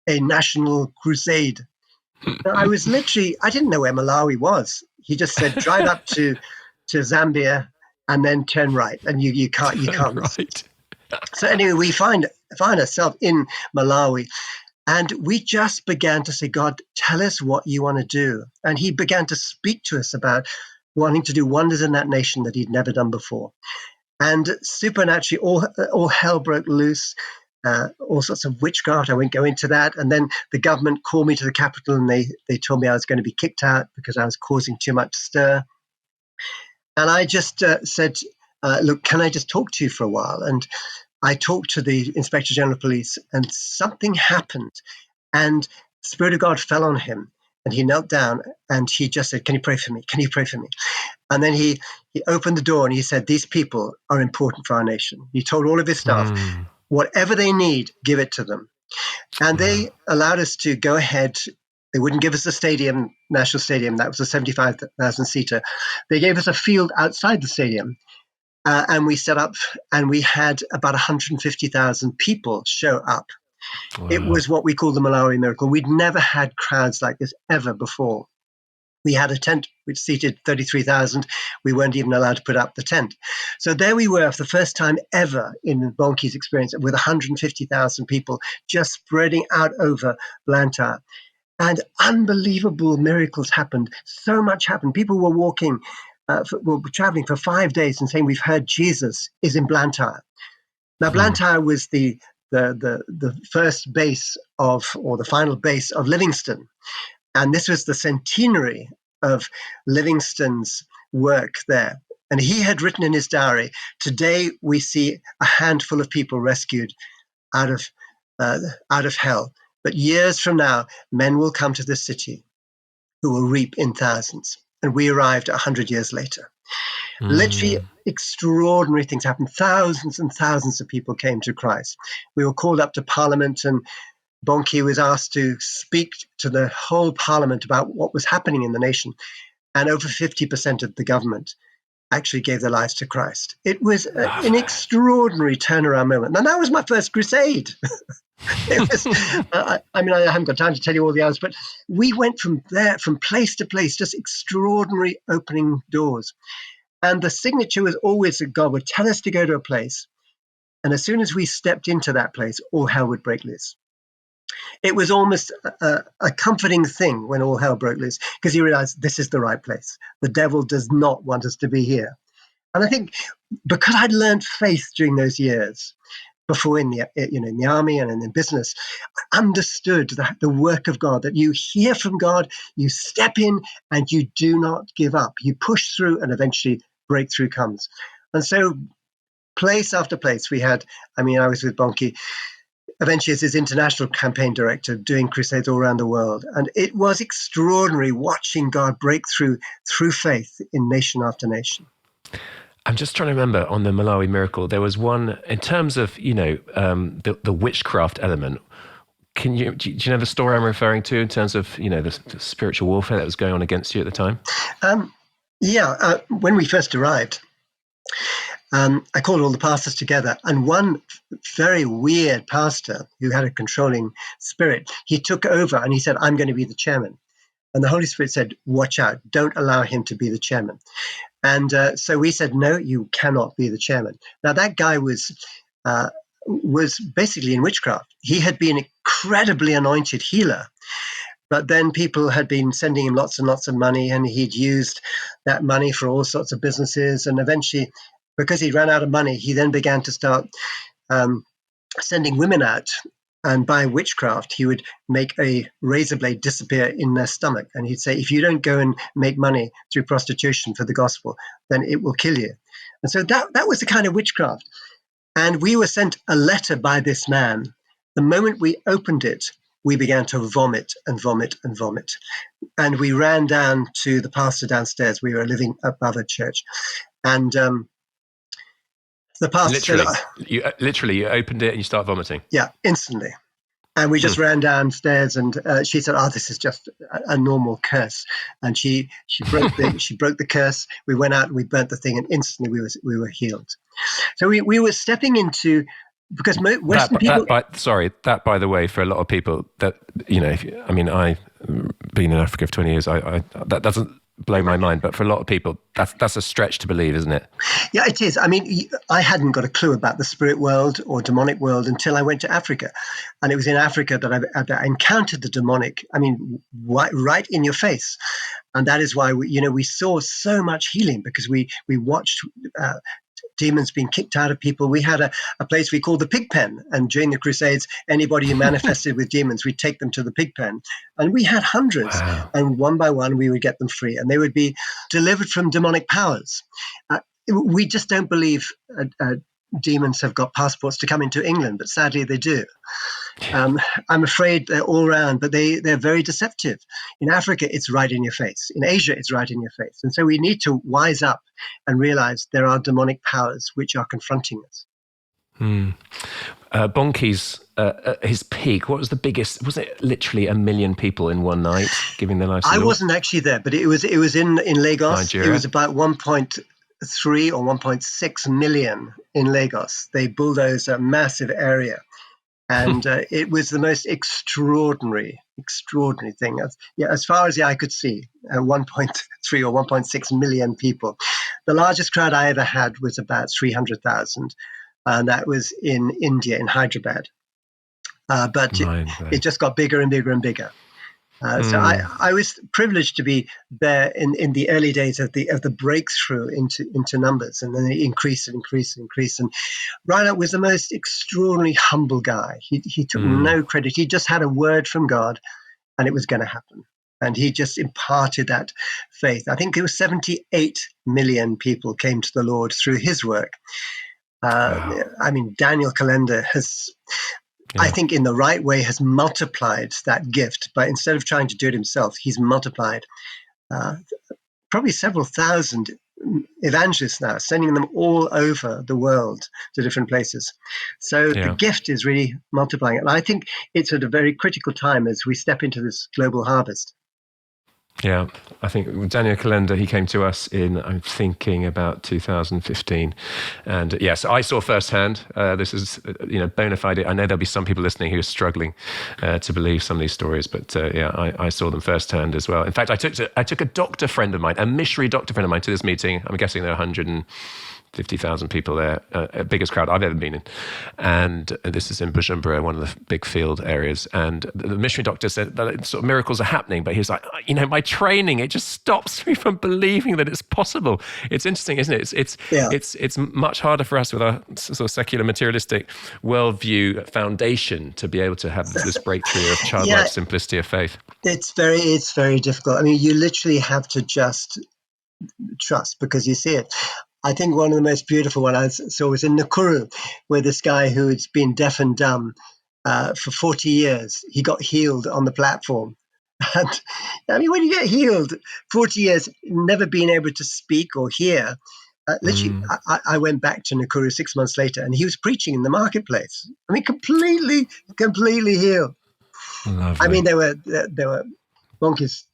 national crusade. Now, I didn't know where Malawi was. He just said, drive up to Zambia and then turn right. And you can't miss it. So anyway, we find ourselves in Malawi. And we just began to say, God, tell us what you want to do. And he began to speak to us about wanting to do wonders in that nation that he'd never done before. And supernaturally, all hell broke loose, all sorts of witchcraft. I won't go into that. And then the government called me to the capital and they told me I was going to be kicked out because I was causing too much stir. And I just said, look, can I just talk to you for a while? And I talked to the Inspector General of Police and something happened. And the Spirit of God fell on him. And he knelt down and he just said, can you pray for me? Can you pray for me? And then he opened the door and he said, these people are important for our nation. He told all of his staff, whatever they need, give it to them. And they allowed us to go ahead. They wouldn't give us the stadium, National Stadium. That was a 75,000 seater. They gave us a field outside the stadium. And we set up and we had about 150,000 people show up. Wow. It was what we call the Malawi miracle. We'd never had crowds like this ever before. We had a tent which seated 33,000. We weren't even allowed to put up the tent. So there we were for the first time ever in Bonnke's experience with 150,000 people just spreading out over Blantyre. And unbelievable miracles happened. So much happened. People were walking, were traveling for 5 days and saying, we've heard Jesus is in Blantyre. Now, Blantyre was the first base of, or the final base of Livingstone. And this was the centenary of Livingstone's work there. And he had written in his diary, today we see a handful of people rescued out of hell. But years from now, men will come to this city who will reap in thousands. And we arrived 100 years later. Literally extraordinary things happened. Thousands and thousands of people came to Christ. We were called up to Parliament, and Bonnke was asked to speak to the whole Parliament about what was happening in the nation. And over 50% of the government actually gave their lives to Christ. It was an extraordinary turnaround moment. And that was my first crusade. It was, I haven't got time to tell you all the others, but we went from there, from place to place, just extraordinary opening doors. And the signature was always that God would tell us to go to a place. And as soon as we stepped into that place, all hell would break loose. It was almost a comforting thing when all hell broke loose, because you realize this is the right place. The devil does not want us to be here. And I think because I'd learned faith during those years, before in the army and in business, I understood the work of God, that you hear from God, you step in, and you do not give up. You push through, and eventually breakthrough comes. And so place after place we had, I was with Bonnke eventually as his international campaign director, doing crusades all around the world. And it was extraordinary watching God break through faith in nation after nation. I'm just trying to remember on the Malawi miracle, there was one in terms of, the witchcraft element. Do you know the story I'm referring to in terms of, the spiritual warfare that was going on against you at the time? When we first arrived, I called all the pastors together, and one very weird pastor who had a controlling spirit, he took over and he said, I'm going to be the chairman. And the Holy Spirit said, watch out, don't allow him to be the chairman. And so we said, no, you cannot be the chairman. Now, that guy was basically in witchcraft. He had been an incredibly anointed healer, but then people had been sending him lots and lots of money, and he'd used that money for all sorts of businesses. And eventually, because he ran out of money, he then began to start sending women out. And by witchcraft, he would make a razor blade disappear in their stomach. And he'd say, if you don't go and make money through prostitution for the gospel, then it will kill you. And so that was the kind of witchcraft. And we were sent a letter by this man. The moment we opened it, we began to vomit and vomit and vomit. And we ran down to the pastor downstairs. We were living above a church. And the pastor literally, you opened it and you start vomiting. Yeah, instantly. And we just ran downstairs, and she said, "Oh, this is just a normal curse." And she broke the curse. We went out and we burnt the thing, and instantly we were healed. So we were stepping into, because Western people. That by the way, for a lot of people that I've been in Africa for 20 years. That doesn't blow my mind, but for a lot of people, that's a stretch to believe, isn't it? Yeah, it is. I hadn't got a clue about the spirit world or demonic world until I went to Africa, and it was in Africa that I encountered the demonic. Right in your face, and that is why we saw so much healing, because we watched demons being kicked out of people. We had a place we called the pig pen, and during the Crusades, anybody who manifested with demons, we'd take them to the pig pen, and we had hundreds. Wow. And one by one we would get them free, and they would be delivered from demonic powers. We just don't believe demons have got passports to come into England, but sadly they do. I'm afraid they're all around, but they're very deceptive. In Africa, it's right in your face. In Asia, it's right in your face. And so we need to wise up and realize there are demonic powers which are confronting us. Bonnke's, his peak, what was the biggest? Was it literally 1 million people in one night giving their lives to the Lord? I wasn't actually there, but it was in Lagos. Nigeria. It was about 1.3 or 1.6 million in Lagos. They bulldozed a massive area. And it was the most extraordinary thing. As far as the eye could see, 1.3 or 1.6 million people. The largest crowd I ever had was about 300,000, and that was in India, in Hyderabad. But it just got bigger and bigger and bigger. So I was privileged to be there in the early days of the breakthrough into numbers, and then it increased and increased and increased. And Reinhard was the most extraordinary humble guy. He took no credit. He just had a word from God, and it was going to happen. And he just imparted that faith. I think it was 78 million people came to the Lord through his work. Wow. I mean, Daniel Calendar has, I think, in the right way, has multiplied that gift. But instead of trying to do it himself, he's multiplied probably several thousand evangelists now, sending them all over the world to different places. So the gift is really multiplying. And I think it's at a very critical time as we step into this global harvest. Yeah, I think Daniel Calendar, he came to us in, I'm thinking, about 2015. And yes, I saw firsthand, this is, bona fide. I know there'll be some people listening who are struggling to believe some of these stories, but I saw them firsthand as well. In fact, I took a doctor friend of mine, a missionary doctor friend of mine, to this meeting. I'm guessing there are 150,000 people there, biggest crowd I've ever been in. And this is in Bujumbura, one of the big field areas. And the missionary doctor said that sort of miracles are happening, but he was like, my training, it just stops me from believing that it's possible. It's interesting, isn't it? It's much harder for us with our sort of secular materialistic worldview foundation to be able to have this breakthrough of childlike simplicity of faith. It's very difficult. I mean, you literally have to just trust because you see it. I think one of the most beautiful ones I saw was in Nakuru, where this guy who had been deaf and dumb for 40 years, he got healed on the platform. And I mean, when you get healed 40 years, never being able to speak or hear, literally, I went back to Nakuru 6 months later, and he was preaching in the marketplace. I mean, completely healed. Lovely. I mean, there were bonkers.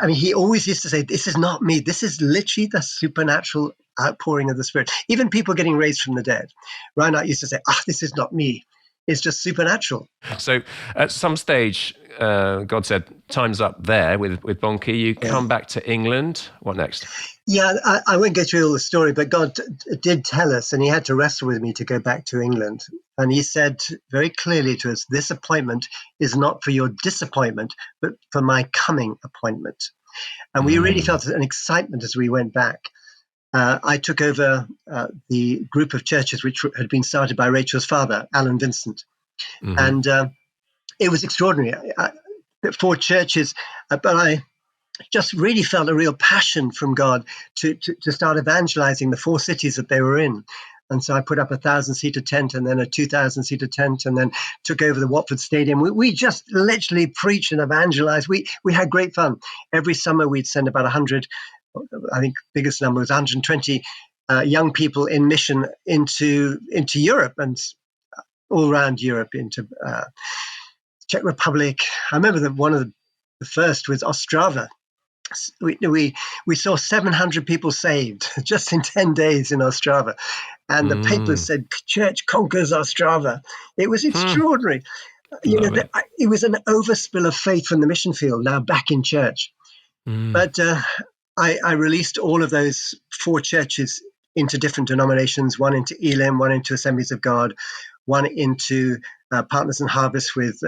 I mean, he always used to say, "This is not me. This is literally the supernatural outpouring of the Spirit." Even people getting raised from the dead. Reinhard used to say, "This is not me. It's just supernatural." So at some stage, God said, time's up there with Bonke. You come back to England. What next? Yeah, I won't go through all the story, but God did tell us, and he had to wrestle with me to go back to England. And he said very clearly to us, this appointment is not for your disappointment, but for my coming appointment. And we really felt an excitement as we went back. I took over the group of churches which had been started by Rachel's father, Alan Vincent. And it was extraordinary. 4 churches, but I just really felt a real passion from God to start evangelizing the 4 cities that they were in. And so I put up a 1,000-seater tent and then a 2,000-seater tent and then took over the Watford Stadium. We just literally preached and evangelized. We had great fun. Every summer we'd send about 100, I think biggest number was 120 young people in mission into Europe and all around Europe, into Czech Republic. I remember that one of the first was Ostrava. We saw 700 people saved just in 10 days in Ostrava. And the papers said, "Church conquers Ostrava." It was extraordinary. It was an overspill of faith from the mission field, now back in church. But I released all of those 4 churches into different denominations, one into Elim, one into Assemblies of God, one into Partners in Harvest with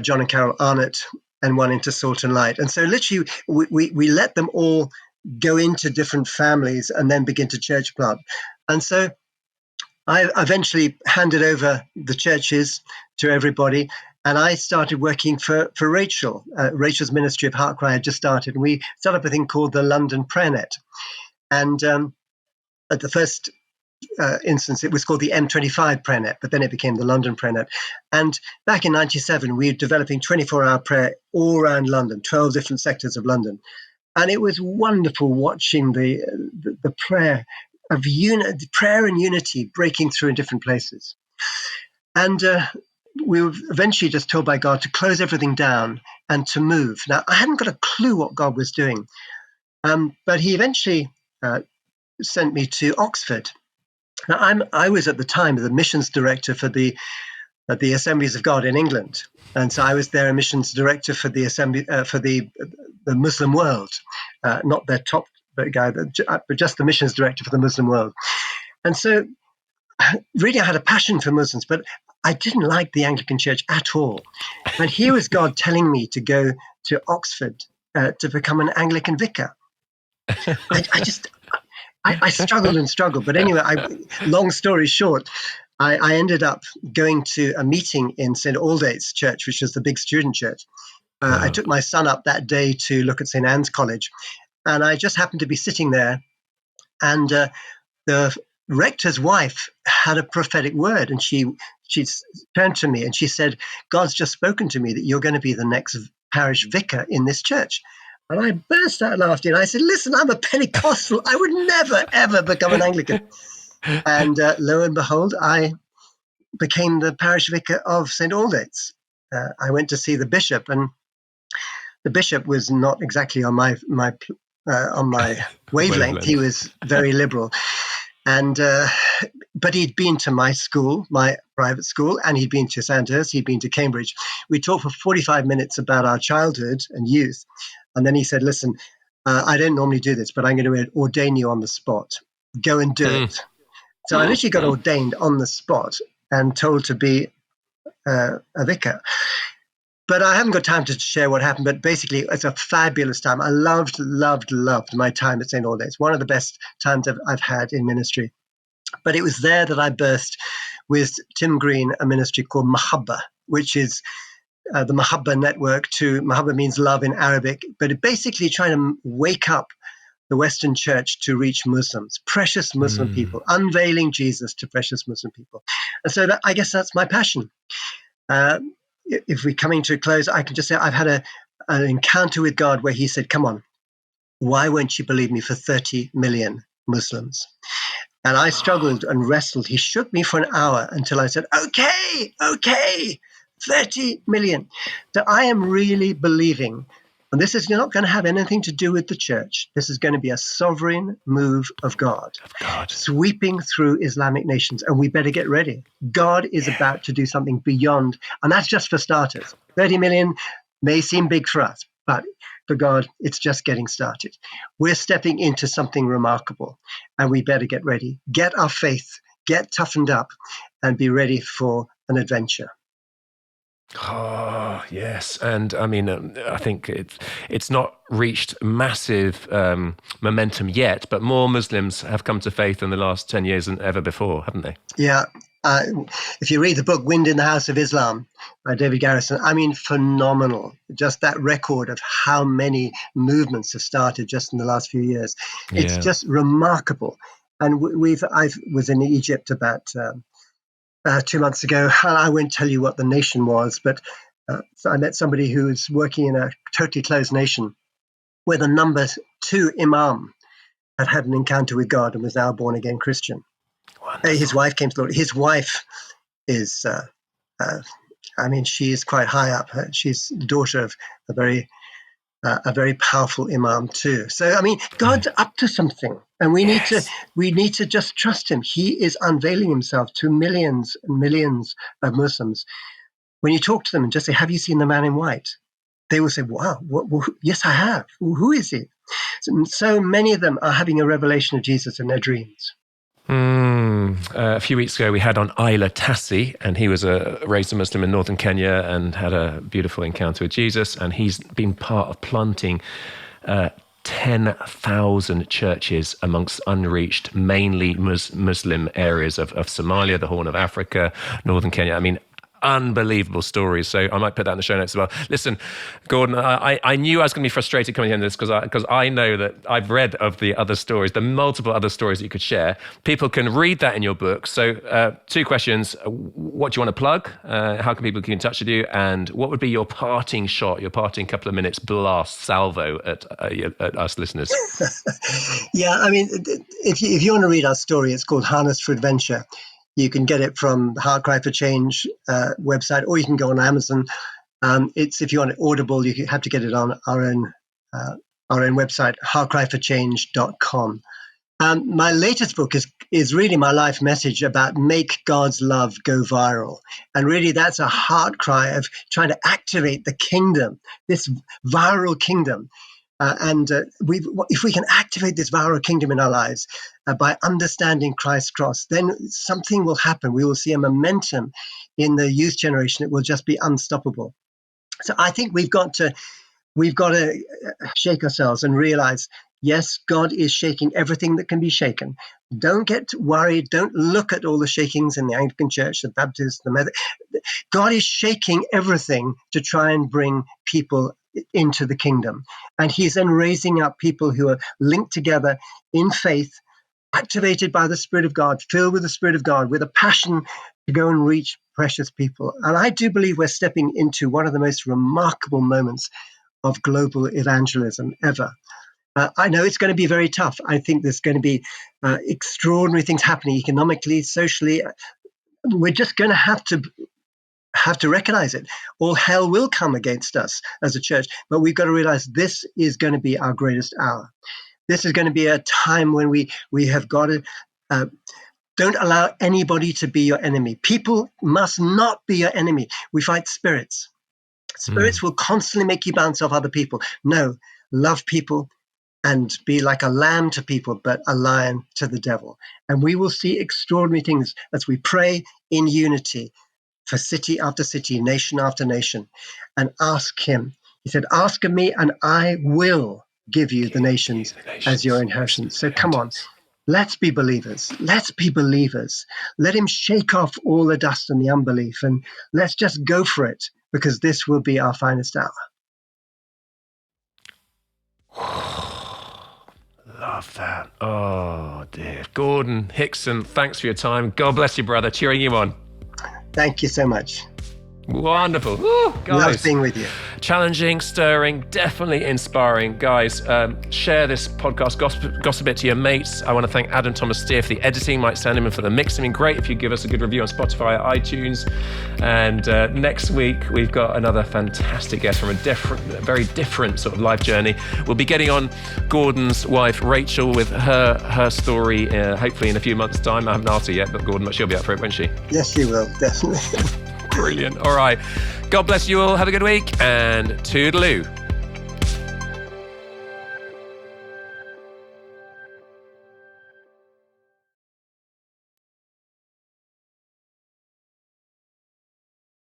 John and Carol Arnott, and one into Salt and Light. And so literally we let them all go into different families and then begin to church plant. And so I eventually handed over the churches to everybody, and I started working for Rachel. Rachel's ministry of Heart Cry had just started, and we set up a thing called the London Prayer Net. And at the first instance, it was called the M25 Prayer Net, but then it became the London Prayer Net. And back in 97, we were developing 24-hour prayer all around London, 12 different sectors of London. And it was wonderful watching the prayer of prayer and unity breaking through in different places. And we were eventually just told by God to close everything down and to move. Now, I hadn't got a clue what God was doing, but he eventually sent me to Oxford. Now, I was at the time the missions director for the Assemblies of God in England, and so I was there a missions director for the assembly for the Muslim world, not their top guy, but just the missions director for the Muslim world. And so, really, I had a passion for Muslims, but I didn't like the Anglican Church at all. And here was God telling me to go to Oxford to become an Anglican vicar. I struggled and struggled. But anyway, long story short, I ended up going to a meeting in St. Aldate's Church, which was the big student church. I took my son up that day to look at St. Anne's College, and I just happened to be sitting there, and the rector's wife had a prophetic word, and she turned to me and she said, "God's just spoken to me that you're going to be the next parish vicar in this church." And I burst out laughing. I said, "Listen, I'm a Pentecostal. I would never, ever become an Anglican." And lo and behold, I became the parish vicar of St. Aldate's. I went to see the bishop, and the bishop was not exactly on my wavelength. He was very liberal, and but he'd been to my school, my private school, and he'd been to Sandhurst, he'd been to Cambridge. We talked for 45 minutes about our childhood and youth, and then he said, "Listen, I don't normally do this, but I'm going to ordain you on the spot. Go and do it." So I literally got ordained on the spot and told to be a vicar. But I haven't got time to share what happened, but basically it's a fabulous time. I loved my time at St. Aldate's. One of the best times I've had in ministry. But it was there that I birthed with Tim Green a ministry called Mahabba, which is the Mahabba network. Mahabba means love in Arabic, but it basically trying to wake up the Western church to reach Muslims, precious Muslim people, unveiling Jesus to precious Muslim people. And so I guess that's my passion. If we're coming to a close, I can just say I've had an encounter with God where he said, "Come on, why won't you believe me for 30 million Muslims?" And I struggled and wrestled. He shook me for an hour until I said, okay, 30 million. So I am really believing, and this is not going to have anything to do with the church. This is going to be a sovereign move of God. Sweeping through Islamic nations. And we better get ready. God is about to do something beyond, and that's just for starters. 30 million may seem big for us, but for God, it's just getting started. We're stepping into something remarkable, and we better get ready. Get our faith, get toughened up, and be ready for an adventure. Oh, yes. And I mean, I think it's not reached massive momentum yet, but more Muslims have come to faith in the last 10 years than ever before, haven't they? Yeah. If you read the book Wind in the House of Islam by David Garrison, I mean, phenomenal. Just that record of how many movements have started just in the last few years. Yeah. It's just remarkable. And I was in Egypt about 2 months ago, and I won't tell you what the nation was, but so I met somebody who was working in a totally closed nation where the number 2 imam had an encounter with God and was now a born-again Christian. His wife came to the Lord. His wife is, she is quite high up. She's the daughter of a very powerful imam too. So, I mean, God's up to something, and we need to just trust him. He is unveiling himself to millions and millions of Muslims. When you talk to them and just say, "Have you seen the man in white?" They will say, "Wow, yes, I have. Who is he?" So many of them are having a revelation of Jesus in their dreams. A few weeks ago, we had on Isla Tassi, and he was raised a Muslim in northern Kenya and had a beautiful encounter with Jesus. And he's been part of planting 10,000 churches amongst unreached, mainly Muslim areas of Somalia, the Horn of Africa, northern Kenya. I mean, unbelievable stories. So I might put that in the show notes as well. Listen, Gordon, I knew I was going to be frustrated coming into this because I know that I've read of the other stories, the multiple other stories that you could share. People can read that in your book. So 2 questions. What do you want to plug? How can people get in touch with you? And what would be your parting shot, your parting couple of minutes blast salvo at us listeners? Yeah, I mean, if you want to read our story, it's called Harnessed for Adventure. You can get it from the Heart Cry for Change website, or you can go on Amazon. If you want it audible, you have to get it on our own website, heartcryforchange.com. My latest book is really my life message about make God's love go viral. And really that's a heart cry of trying to activate the kingdom, this viral kingdom. If we can activate this viral kingdom in our lives by understanding Christ's cross, then something will happen. We will see a momentum in the youth generation, it will just be unstoppable. So I think we've got to shake ourselves and realize, yes, God is shaking everything that can be shaken. Don't get worried. Don't look at all the shakings in the Anglican Church, the Baptist, the Methodist. God is shaking everything to try and bring people into the kingdom. And he's then raising up people who are linked together in faith, activated by the Spirit of God, filled with the Spirit of God, with a passion to go and reach precious people. And I do believe we're stepping into one of the most remarkable moments of global evangelism ever. I know it's going to be very tough. I think there's going to be extraordinary things happening economically, socially. We're just going to have to recognize it. All hell will come against us as a church, but we've got to realize this is going to be our greatest hour. This is going to be a time when we have got to don't allow anybody to be your enemy. People must not be your enemy. We fight spirits. Spirits will constantly make you bounce off other people. No, love people and be like a lamb to people, but a lion to the devil. And we will see extraordinary things as we pray in unity for city after city, nation after nation, and ask him. He said, ask of me and I will give you the nations as your inheritance. So come on, let's be believers. Let's be believers. Let him shake off all the dust and the unbelief, and let's just go for it, because this will be our finest hour. Love that. Oh, dear. Gordon Hickson, thanks for your time. God bless you, brother. Cheering you on. Thank you so much. Wonderful. Woo, guys. Love being with you. Challenging, stirring, definitely inspiring. Guys, share this podcast, gossip it to your mates. I want to thank Adam Thomas Steer for the editing, Mike Sandeman for the mixing. Great if you give us a good review on Spotify or iTunes. And next week, we've got another fantastic guest from a very different sort of life journey. We'll be getting on Gordon's wife, Rachel, with her story, hopefully in a few months' time. I haven't asked her yet, but Gordon, she'll be up for it, won't she? Yes, she will, definitely. Brilliant. All right. God bless you all. Have a good week and toodaloo.